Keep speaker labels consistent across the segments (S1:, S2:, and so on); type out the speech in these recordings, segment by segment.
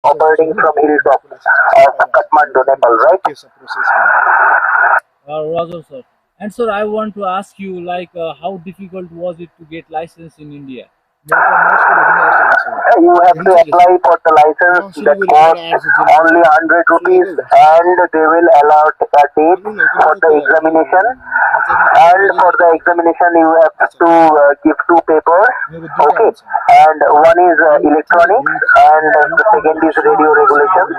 S1: operating from hilltop of Kathmandu, Nepal, right?
S2: Roger, sir. And sir, I want to ask you, like, how difficult was it to get license in India?
S1: You have to apply for the license that costs only 100 rupees, and they will allot a date for the examination. And for the examination, you have to give two papers, okay? And one is electronics, and the second is radio regulation.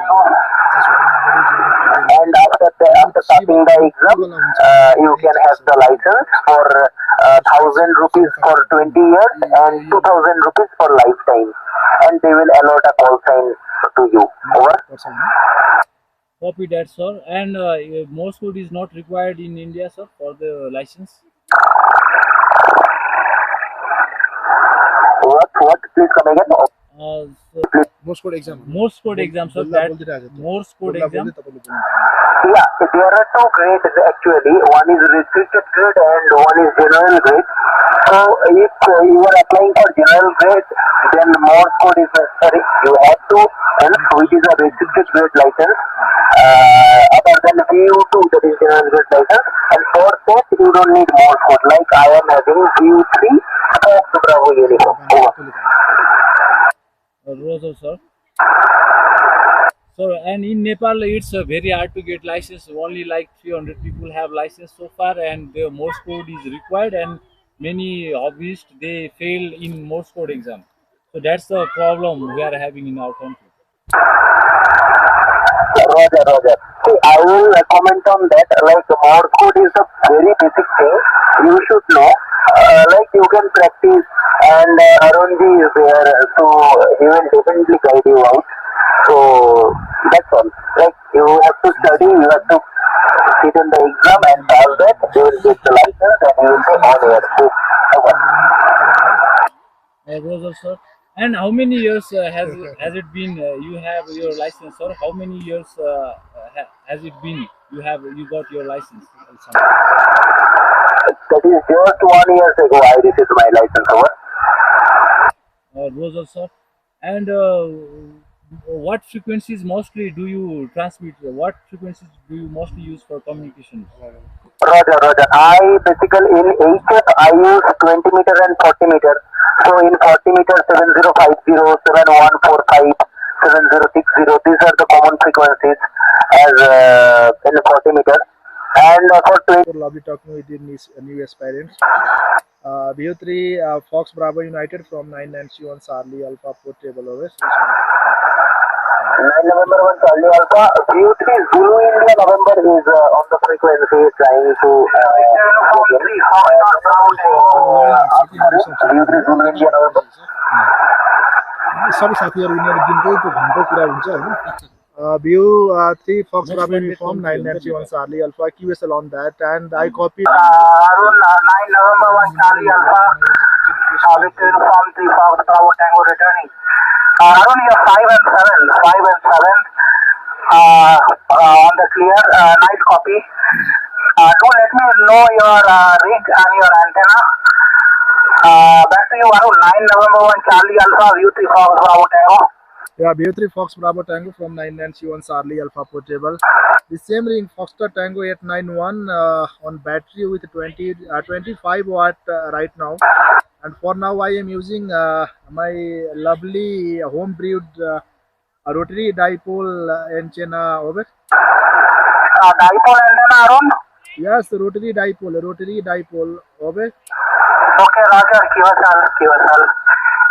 S1: And after passing the exam, you can have the license for 1,000 rupees for 20 years and 2,000 rupees for lifetime. And they will allot a call sign to you. Over.
S2: Copy that, sir. And Morse code is not required in India, sir, for the license.
S1: What? Please come again.
S2: Morse code exam. Morse code exam, sir. That Morse code exam.
S1: Yeah, there are two grades actually. One is restricted grade and one is general grade. So if you are applying for general grade, then Morse code is necessary. You have to, which is a restricted grade license. Other than VU2, that is general grade license. And for that, you don't need Morse code. Like I am having VU3 of Bravo uniform.
S2: Roger, sir. So, and in Nepal, it's very hard to get license. Only like 300 people have license so far, and the Morse code is required. And many hobbyists, they fail in Morse code exam. So that's the problem we are having in our country.
S1: Roger. See, I will comment on that. Like Morse code is a very basic thing. You should know. Like you can practice, and Arunji is there, so he will definitely guide you out. So that's all. Like you have to study, you have to sit in the exam and pass that. You will get the license and you will be on air. So,
S2: Roger, sir. And how many years has it been you have your license, sir? How many years has it been you got your license?
S1: That is just 1 year ago I received my license. Over.
S2: Roger, sir. And what frequencies mostly do you transmit? What frequencies do you mostly use for communication?
S1: Roger. I basically in HF I use 20 meter and 40 meter. So in 40 meter 7050, 7145, 7060. These are the common frequencies as in 40 meter. And for 20.
S3: Lobby talking with the new aspirants. VO3 Fox Bravo United from 991 Charlie Alpha Portable OS.
S1: 9 November 1 Charlie Alpha. VO3 Zulu India November is on the frequency trying to. VO3 Zulu India November.
S3: सबै साथीहरु यिनीहरु दिनकै त्यो घन्टो कुरा हुन्छ हैन VO3 Fox Bravo Uniform 991 Charlie Alpha QSL on that, and I copied
S1: Arun 9 November 1 Charlie Alpha with uniform 3 Fox Bravo Tango returning. Arun, you are 5 and 7 on the clear. Nice copy. Do let me know your rig and your antenna. Back to you, Arun. 9 November 1 Charlie Alpha VO3 Fox Bravo Tango.
S3: Yeah, VO3 Fox Bravo Tango from 991 Charlie Alpha Portable. The same ring Foxtrot Tango 891 on battery with 25 watt right now. And for now I am using my lovely homebrewed rotary dipole antenna. Over.
S1: Dipole antenna, Arun?
S3: Yes, rotary dipole. Over.
S1: Okay, Roger. QSL.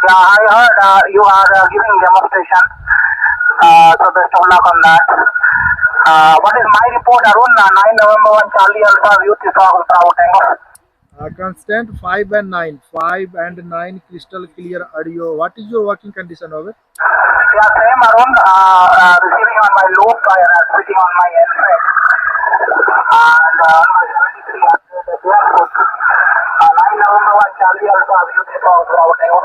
S1: Yeah, I heard you are giving demonstration. So best of luck on that. What is my report, Arun? 9 November 1 Charlie Alpha VO3 Fox Bravo Tango.
S3: Constant 5 and 9 crystal clear audio. What is your working condition of it?
S1: Yeah, same, Arun. Receiving on my low fire and switching on my end. And on my 73 airport. 9 November 1 Charlie Alpha VO3 Fox Bravo Tango.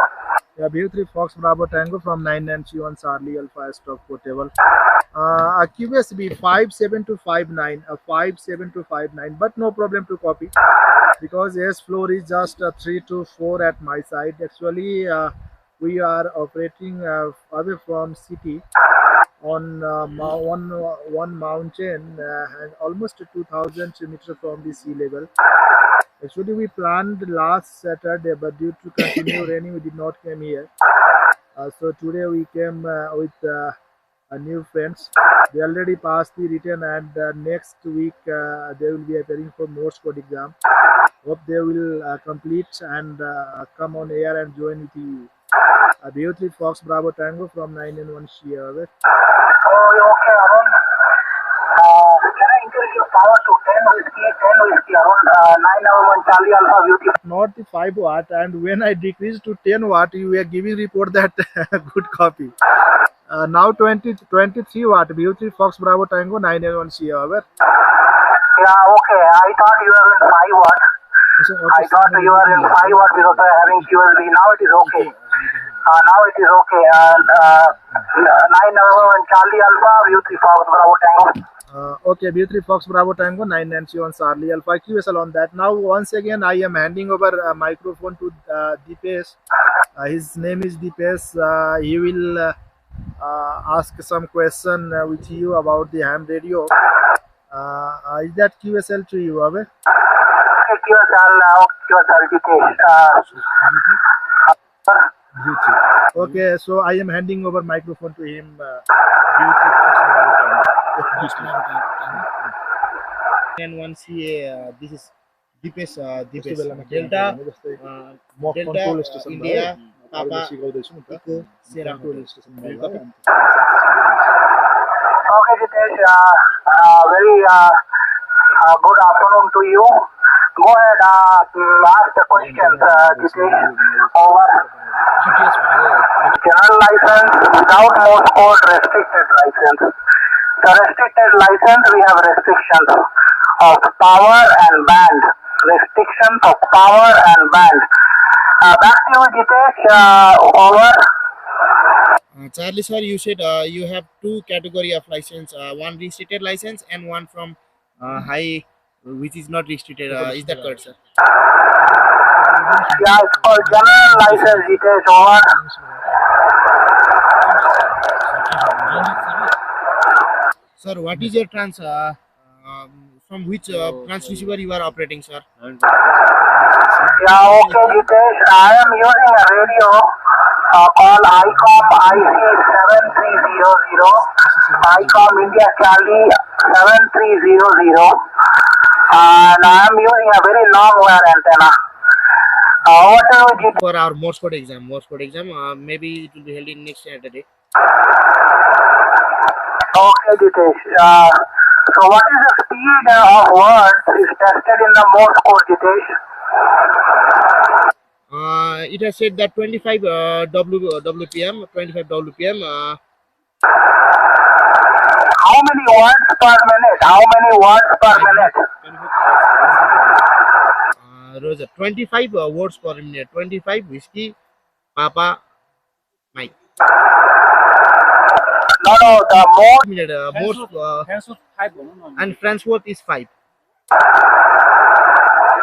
S3: Yeah, VO3 Fox Bravo Tango from 991 Charlie Alpha stock portable. QSB 5759, 5759, but no problem to copy because yes, floor is just 3 to 4 at my side. Actually, we are operating away from city, on one mountain and almost 2,000 meters from the sea level. Actually, we planned last Saturday, but due to continued raining, we did not come here. So today we came with new friends. They already passed the written, and next week they will be appearing for Morse code exam. Hope they will complete and come on air and join with you. Beauty Fox Bravo Tango from 9 and 1 Shia.
S1: Oh, okay, Arun. Can I increase your power to 10 whiskey, Arun? 9 Charlie Alpha Beauty.
S3: Not the 5 watt, and when I decreased to 10 watt, you were giving report that good copy. Now 23 watt, Beauty Fox Bravo Tango 9 and 1 Shia.
S1: Yeah, okay. I thought you were in 5 watt. I thought you were in 5 watt because of having QSB. Now it is okay. Now it is okay. 9 Charlie Alpha, Beauty Fox Bravo Tango.
S3: Okay, B3 Fox Bravo Tango 9 Nancy on Charlie Alpha QSL on that. Now once again I am handing over a microphone to Deepesh. His name is Deepesh. He will ask some question with you about the ham radio. Is that QSL to you, Abe? Beauty. Okay, so I am handing over microphone to him. Beauty Fox Bravo Tango.
S4: And one CA, this is Deepesh, Delta, Delta, India, Papa, Eco, Sierra.
S1: Okay, Jitesh, very good afternoon to you. Go ahead, ask the questions, Jitesh. Over. General license without Morse code, restricted license. The restricted license, we have restrictions of power and band. Restrictions of power and band. Back to you, Jitesh. Over.
S4: Charlie sir, you said you have two category of license, one restricted license and one from high, which is not restricted. Is that correct, sir?
S1: Yeah, it's called general license, Jitesh. Over.
S4: Sir, what is your from which transceiver you are operating, sir?
S1: Yeah, okay, Jitesh. I am using a radio called ICOM IC7300. ICOM India Charlie 7300. And I am using a very long wire antenna. What do you do?
S4: For our Morse code exam, maybe it will be held in next Saturday.
S1: Okay, Jitesh. So what is the speed of words is tested in the Morse code, Jitesh?
S4: It has said that 25 WPM, 25 WPM.
S1: How many words per minute? How many words per minute?
S4: Roger, 25 words per minute. 25 whiskey, Papa, Mike.
S1: No, the most.
S4: Minute, and Fransworth is 5.
S1: It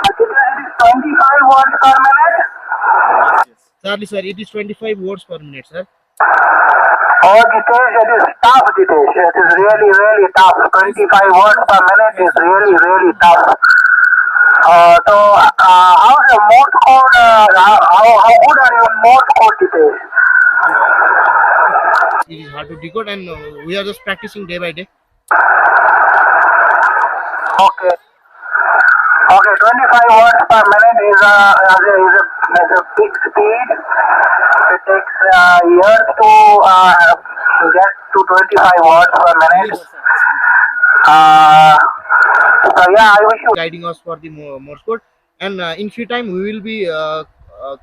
S1: is 25 words per minute.
S4: Charlie sir, it is 25 words per minute, sir.
S1: Oh, Jitesh, it is tough, Jitesh. It is really, really tough. 25 words per minute is really, really tough. So, how's your Morse code? How good are you in Morse code, Jitesh?
S4: It is hard to decode, and we are just practicing day by day.
S1: Okay. Okay, 25 words per minute is a big speed. It takes years to get to 25 words per minute. So yeah, I wish you
S4: Guiding us for the Morse code, and in free time we will be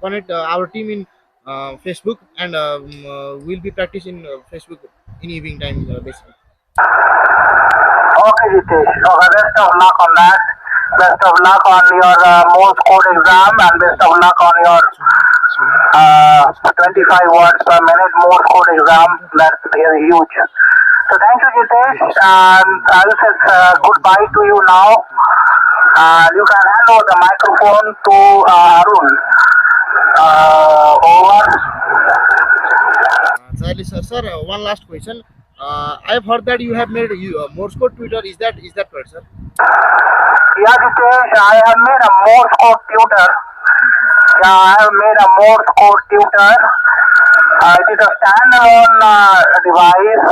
S4: connect our team in Facebook, and we'll be practicing Facebook in evening time basically.
S1: Okay, Jitesh. Okay, best of luck on that. Best of luck on your Morse code exam, and best of luck on your 25 words per minute Morse code exam. That's very huge. So thank you, Jitesh, and I will say goodbye to you now. You can hand over the microphone to Arun. Over.
S4: Charlie sir, one last question. I've heard that you have made Morse code tutor. Is that correct, sir?
S1: Yeah, Jitesh, I have made a Morse code tutor. Yeah, I have made a Morse code tutor. It is a standalone device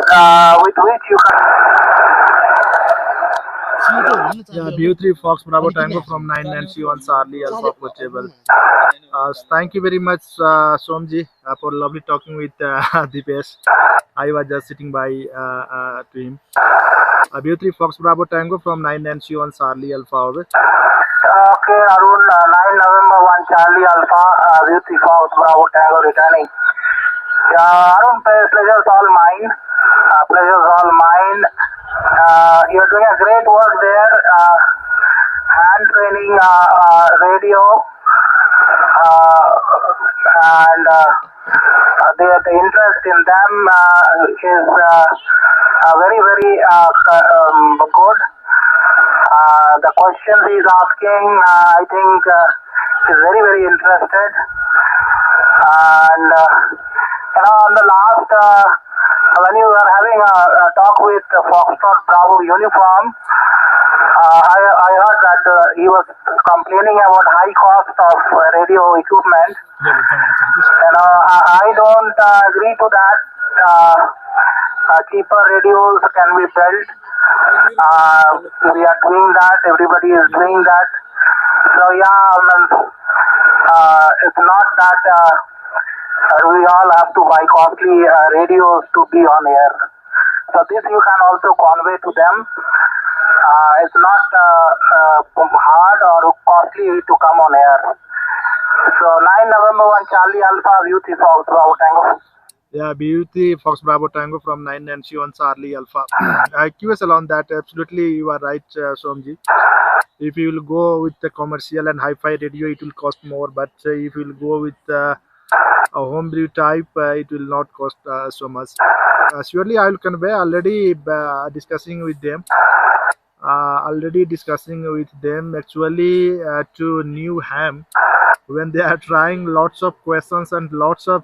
S1: with which you can.
S3: Yeah, BU3 Fox Bravo Tango from 9 Nancy 1 Charlie Alpha Portable. Thank you very much, Somji, for lovely talking with Dipesh. I was just sitting by to him. BU3 Fox Bravo Tango from 9 Nancy 1 Charlie Alpha.
S1: Okay, Arun, 9 November 1 Charlie Alpha, beauty Fox Bravo Tango returning. Yeah, Arun, pleasure's all mine. Pleasure's all mine. You're doing a great work there. Hand training radio. And the interest in them is very, very good. The questions he's asking, I think, is very, very interested. And on the last, when you were having a talk with Foxtrot Bravo uniform, I heard that he was complaining about high cost of radio equipment. I don't agree to that. Cheaper radios can be built. We are doing that. Everybody is doing that. So it's not that we all have to buy costly radios to be on air. So this you can also convey to them. It's not hard or costly to come on air. So 9 November 1 Charlie Alpha Beauty Fox Bravo Tango.
S3: Yeah, Beauty Fox Bravo Tango from 9 Nancy 1 Charlie Alpha. QSL on that, absolutely you are right, Somji. If you will go with the commercial and hi-fi radio, it will cost more. But if you will go with a homebrew type, it will not cost so much. Surely I will convey. Already discussing with them. Actually to New Ham, when they are trying lots of questions and lots of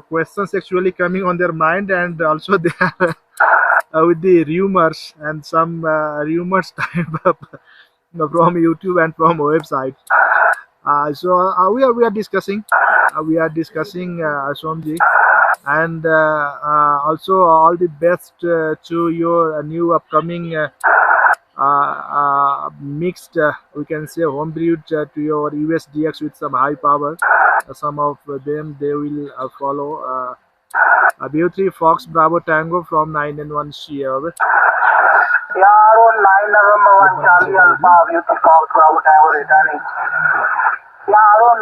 S3: questions actually coming on their mind, and also they are with the rumors and some rumors type of from YouTube and from website. So we are discussing Somji, and also all the best to your new upcoming mixed, we can say homebrewed to your USDX with some high power. Some of them they will follow. BU3 Fox Bravo Tango from 9 and 1 Sierra.
S1: Yeah, Arun, 9 November 1 Charlie Alpha Beauty Fox Bravo Tango returning. Yeah, Arun.